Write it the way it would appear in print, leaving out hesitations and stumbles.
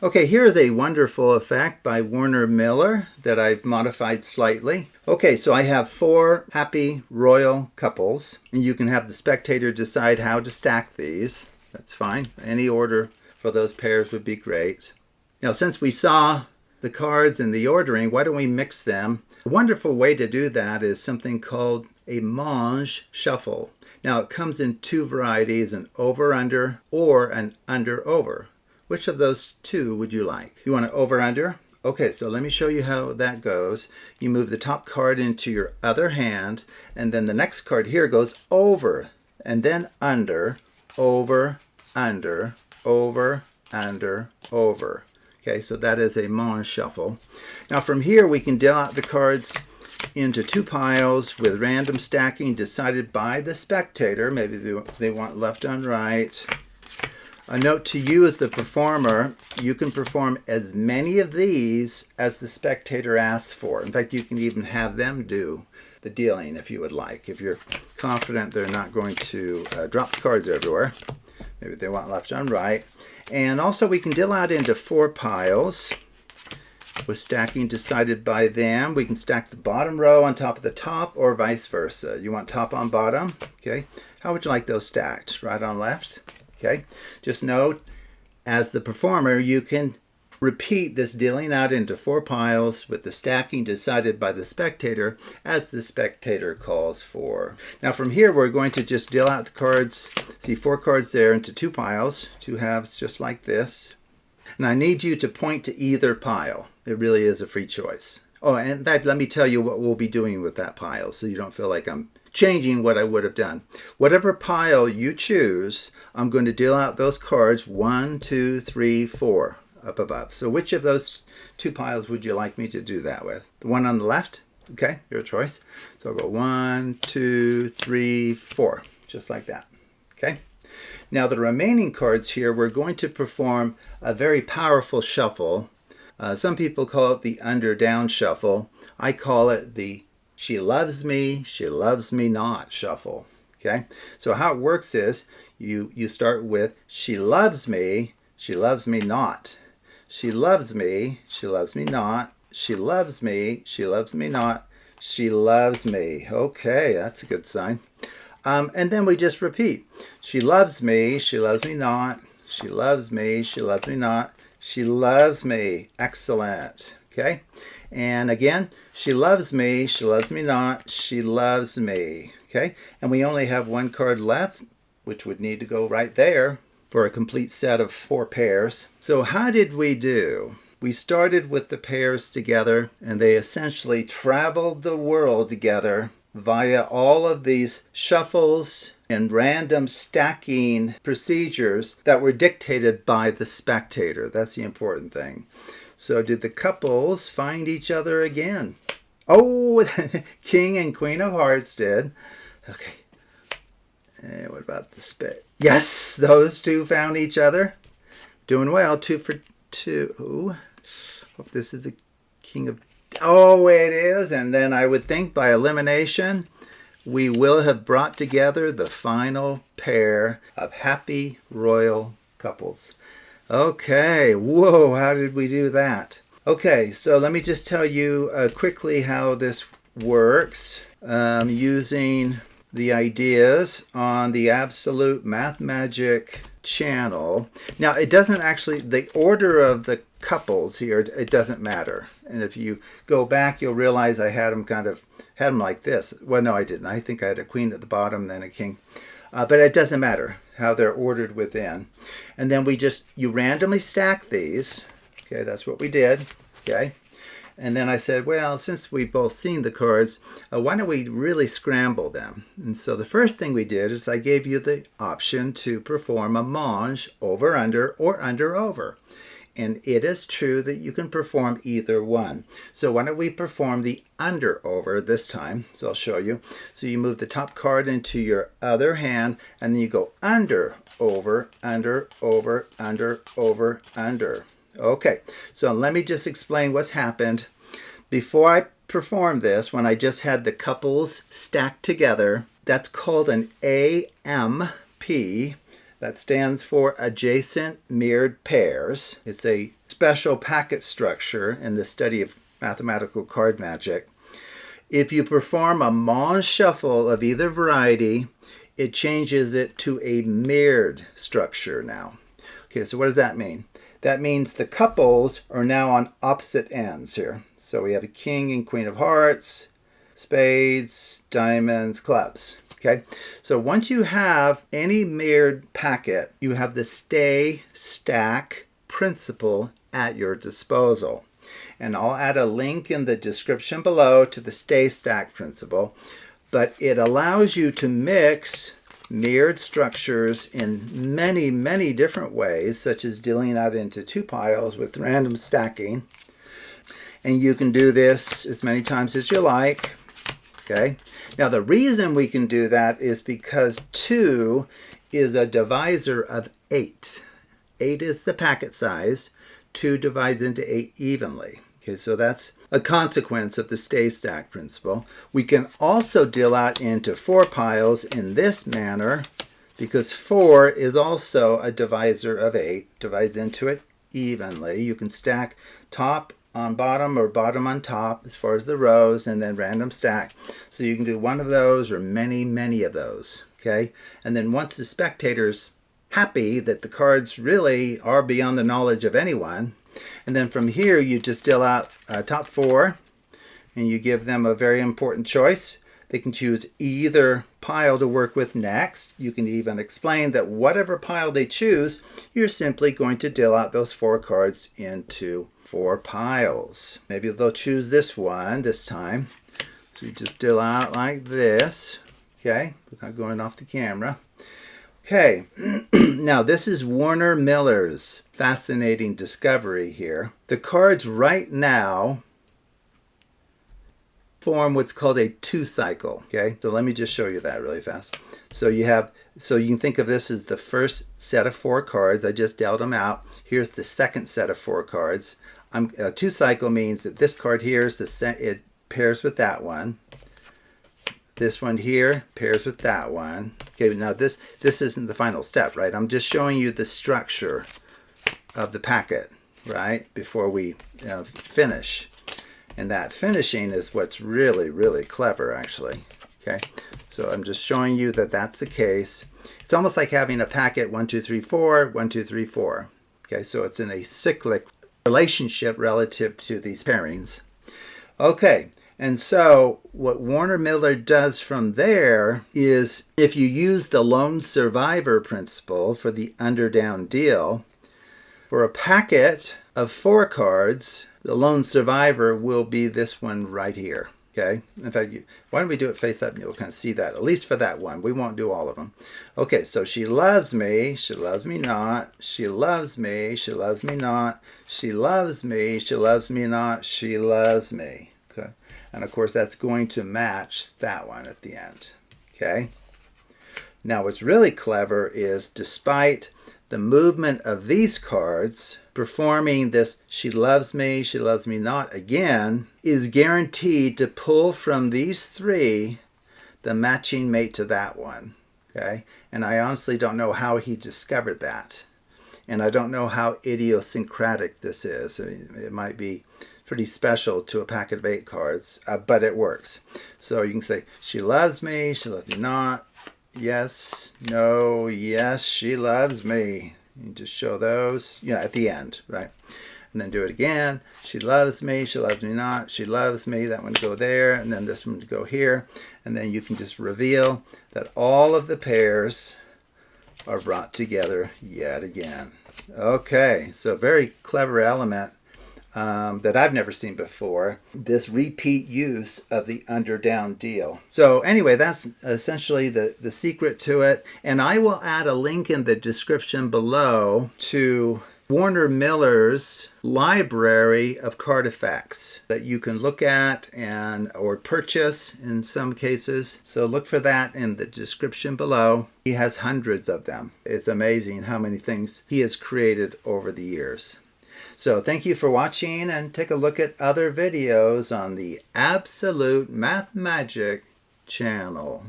Okay, here is a wonderful effect by Warner Miller that I've modified slightly. Okay, so I have 4 happy royal couples, and you can have the spectator decide how to stack these. That's fine. Any order for those pairs would be great. Now, since we saw the cards and the ordering, why don't we mix them? A wonderful way to do that is something called a mange shuffle. Now, it comes in 2 varieties, an over-under or an under-over. Which of those 2 would you like? You want an over-under? Okay, so let me show you how that goes. You move the top card into your other hand, and then the next card here goes over, and then under, over, under, over, under, over. Okay, so that is a mange shuffle. Now from here we can deal out the cards into 2 piles with random stacking decided by the spectator. Maybe they want left on right. A note to you as the performer, you can perform as many of these as the spectator asks for. In fact, you can even have them do the dealing if you would like. If you're confident they're not going to drop the cards everywhere. Maybe they want left on right. And also we can deal out into 4 piles with stacking decided by them. We can stack the bottom row on top of the top or vice versa. You want top on bottom? Okay. How would you like those stacked? Right on left? Okay, just note, as the performer, you can repeat this dealing out into 4 piles with the stacking decided by the spectator as the spectator calls for. Now from here, we're going to just deal out the cards, see 4 cards there into 2 piles, 2 halves just like this. And I need you to point to either pile. It really is a free choice. Oh, and in fact, let me tell you what we'll be doing with that pile so you don't feel like I'm changing what I would have done. Whatever pile you choose, I'm going to deal out those cards 1, 2, 3, 4 up above. So which of those 2 piles would you like me to do that with? The one on the left? Okay, your choice. So I'll go 1, 2, 3, 4, just like that. Okay. Now the remaining cards here, we're going to perform a very powerful shuffle. Some people call it the Underdown shuffle. I call it the she loves me not shuffle. Okay, so how it works is you start with she loves me not. She loves me not. She loves me not. She loves me. Okay, that's a good sign. And then we just repeat. She loves me not. She loves me not. She loves me. Excellent. Okay. And again, she loves me not, she loves me, okay? And we only have 1 card left, which would need to go right there for a complete set of 4 pairs. So how did we do? We started with the pairs together, and they essentially traveled the world together via all of these shuffles and random stacking procedures that were dictated by the spectator. That's the important thing. So did the couples find each other again? Oh, King and Queen of Hearts did. Okay. And what about the spit? Yes, those 2 found each other. Doing well, 2 for 2. Hope this is the King of... Oh, it is. And then I would think by elimination, we will have brought together the final pair of happy royal couples. Okay, whoa, how did we do that? Okay, so let me just tell you quickly how this works using the ideas on the Absolute Math Magic channel. Now, it doesn't actually, the order of the couples here, it doesn't matter. And if you go back, you'll realize I had them like this. Well, no, I didn't. I think I had a queen at the bottom, then a king. But it doesn't matter how they're ordered within. And then you randomly stack these. Okay, that's what we did. Okay. And then I said, well, since we've both seen the cards, why don't we really scramble them? And so the first thing we did is I gave you the option to perform a mange, over, under, or under, over. And it is true that you can perform either one. So why don't we perform the under over this time? So I'll show you. So you move the top card into your other hand, and then you go under, over, under, over, under, over, under. Okay, so let me just explain what's happened. Before I performed this, when I just had the couples stacked together, that's called an AMP. That stands for adjacent mirrored pairs. It's a special packet structure in the study of mathematical card magic. If you perform a Mange shuffle of either variety, it changes it to a mirrored structure now. Okay, so what does that mean? That means the couples are now on opposite ends here. So we have a king and queen of hearts, spades, diamonds, clubs. Okay, so once you have any mirrored packet, you have the stay stack principle at your disposal. And I'll add a link in the description below to the stay stack principle. But it allows you to mix mirrored structures in many, many different ways, such as dealing out into two piles with random stacking. And you can do this as many times as you like. Okay. Now the reason we can do that is because 2 is a divisor of 8. 8 is the packet size. 2 divides into 8 evenly. Okay, so that's a consequence of the stay stack principle. We can also deal out into 4 piles in this manner because 4 is also a divisor of 8, divides into it evenly. You can stack top on bottom or bottom on top as far as the rows, and then random stack. So you can do one of those or many, many of those. Okay, and then once the spectator's happy that the cards really are beyond the knowledge of anyone, and then from here you just deal out top 4 and you give them a very important choice. They can choose either pile to work with next. You can even explain that whatever pile they choose, you're simply going to deal out those 4 cards into 4 piles. Maybe they'll choose this one this time. So you just deal out like this, okay, without going off the camera. Okay, now this is Warner Miller's fascinating discovery here. The cards right now form what's called a 2 cycle. Okay, so let me just show you that really fast. So you can think of this as the first set of 4 cards. I just dealt them out. Here's the second set of 4 cards. A 2 cycle means that this card here is it pairs with that one. This one here pairs with that one. Okay, now this isn't the final step, right? I'm just showing you the structure of the packet, right, before we finish. And that finishing is what's really, really clever, actually. Okay, so I'm just showing you that that's the case. It's almost like having a packet 1, 2, 3, 4, 1, 2, 3, 4. Okay, so it's in a cyclic relationship relative to these pairings. Okay, and so what Warner Miller does from there is, if you use the lone survivor principle for the Underdown deal, for a packet of 4 cards, the lone survivor will be this one right here. Okay, in fact, why don't we do it face up and you'll kind of see that, at least for that one. We won't do all of them. Okay, so she loves me not, she loves me, she loves me not, she loves me, she loves me not, she loves me. Okay, and of course that's going to match that one at the end. Okay, now what's really clever is, despite the movement of these cards, performing this she loves me not again is guaranteed to pull from these 3 the matching mate to that one. Okay, and I honestly don't know how he discovered that, and I don't know how idiosyncratic this is. I mean, it might be pretty special to a packet of 8 cards, but it works. So you can say she loves me not, yes, no, yes, she loves me. You just show those, at the end, right? And then do it again. She loves me not, she loves me. That one to go there, and then this one to go here. And then you can just reveal that all of the pairs are brought together yet again. Okay, so very clever element that I've never seen before, this repeat use of the Underdown deal. So anyway, that's essentially the secret to it. And I will add a link in the description below to Warner Miller's library of card effects that you can look at or purchase in some cases. So look for that in the description below. He has hundreds of them. It's amazing how many things he has created over the years. So thank you for watching, and take a look at other videos on the Absolute Math Magic channel.